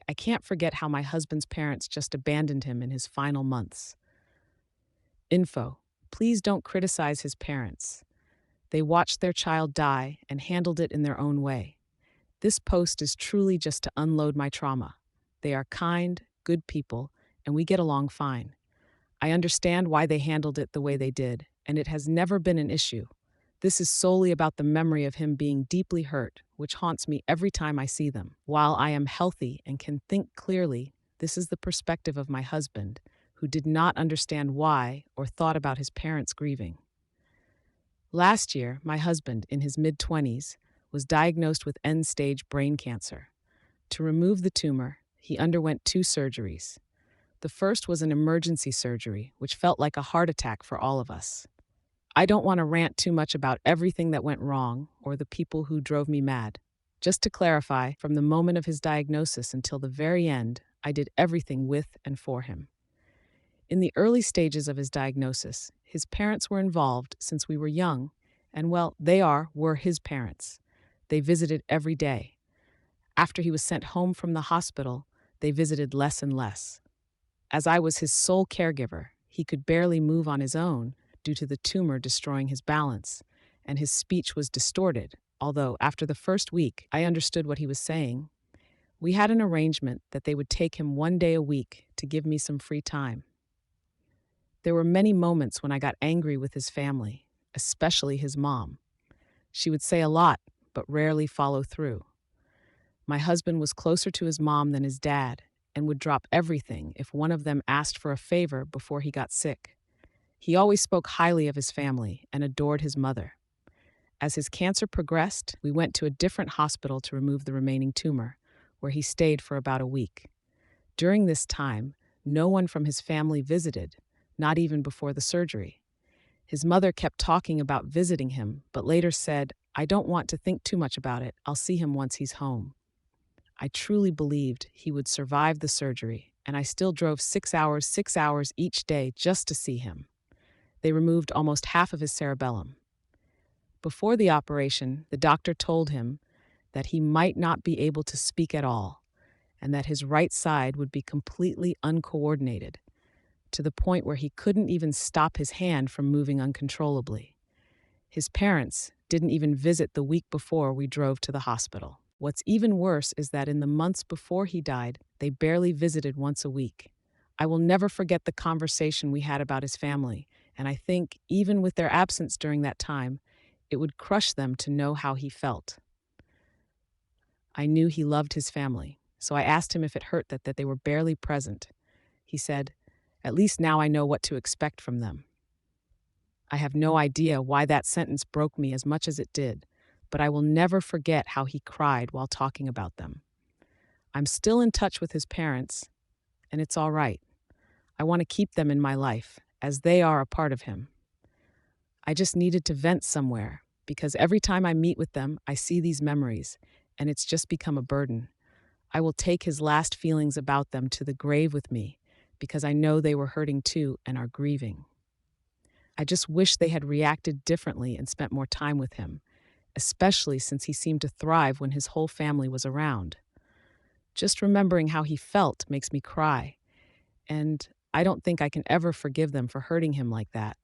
I can't forget how my husband's parents just abandoned him in his final months. Info: please don't criticize his parents. They watched their child die and handled it in their own way. This post is truly just to unload my trauma. They are kind, good people, and we get along fine. I understand why they handled it the way they did, and it has never been an issue. This is solely about the memory of him being deeply hurt, which haunts me every time I see them. While I am healthy and can think clearly, this is the perspective of my husband, who did not understand why or thought about his parents grieving. Last year, my husband, in his mid 20s, was diagnosed with end stage brain cancer. To remove the tumor, he underwent two surgeries. The first was an emergency surgery, which felt like a heart attack for all of us. I don't want to rant too much about everything that went wrong or the people who drove me mad. Just to clarify, from the moment of his diagnosis until the very end, I did everything with and for him. In the early stages of his diagnosis, his parents were involved since we were young, and well, were his parents. They visited every day. After he was sent home from the hospital, they visited less and less. As I was his sole caregiver, he could barely move on his own due to the tumor destroying his balance, and his speech was distorted, although after the first week, I understood what he was saying. We had an arrangement that they would take him 1 day a week to give me some free time. There were many moments when I got angry with his family, especially his mom. She would say a lot, but rarely follow through. My husband was closer to his mom than his dad and would drop everything if one of them asked for a favor before he got sick. He always spoke highly of his family and adored his mother. As his cancer progressed, we went to a different hospital to remove the remaining tumor, where he stayed for about a week. During this time, no one from his family visited, not even before the surgery. His mother kept talking about visiting him, but later said, "I don't want to think too much about it. I'll see him once he's home." I truly believed he would survive the surgery, and I still drove 6 hours each day just to see him. They removed almost half of his cerebellum. Before the operation, the doctor told him that he might not be able to speak at all, and that his right side would be completely uncoordinated, to the point where he couldn't even stop his hand from moving uncontrollably. His parents didn't even visit the week before we drove to the hospital. What's even worse is that in the months before he died, they barely visited once a week. I will never forget the conversation we had about his family, and I think, even with their absence during that time, it would crush them to know how he felt. I knew he loved his family, so I asked him if it hurt that they were barely present. He said, "At least now I know what to expect from them." I have no idea why that sentence broke me as much as it did, but I will never forget how he cried while talking about them. I'm still in touch with his parents, and it's all right. I want to keep them in my life, as they are a part of him. I just needed to vent somewhere, because every time I meet with them, I see these memories, and it's just become a burden. I will take his last feelings about them to the grave with me, because I know they were hurting too and are grieving. I just wish they had reacted differently and spent more time with him, especially since he seemed to thrive when his whole family was around. Just remembering how he felt makes me cry, and I don't think I can ever forgive them for hurting him like that.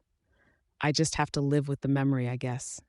I just have to live with the memory, I guess.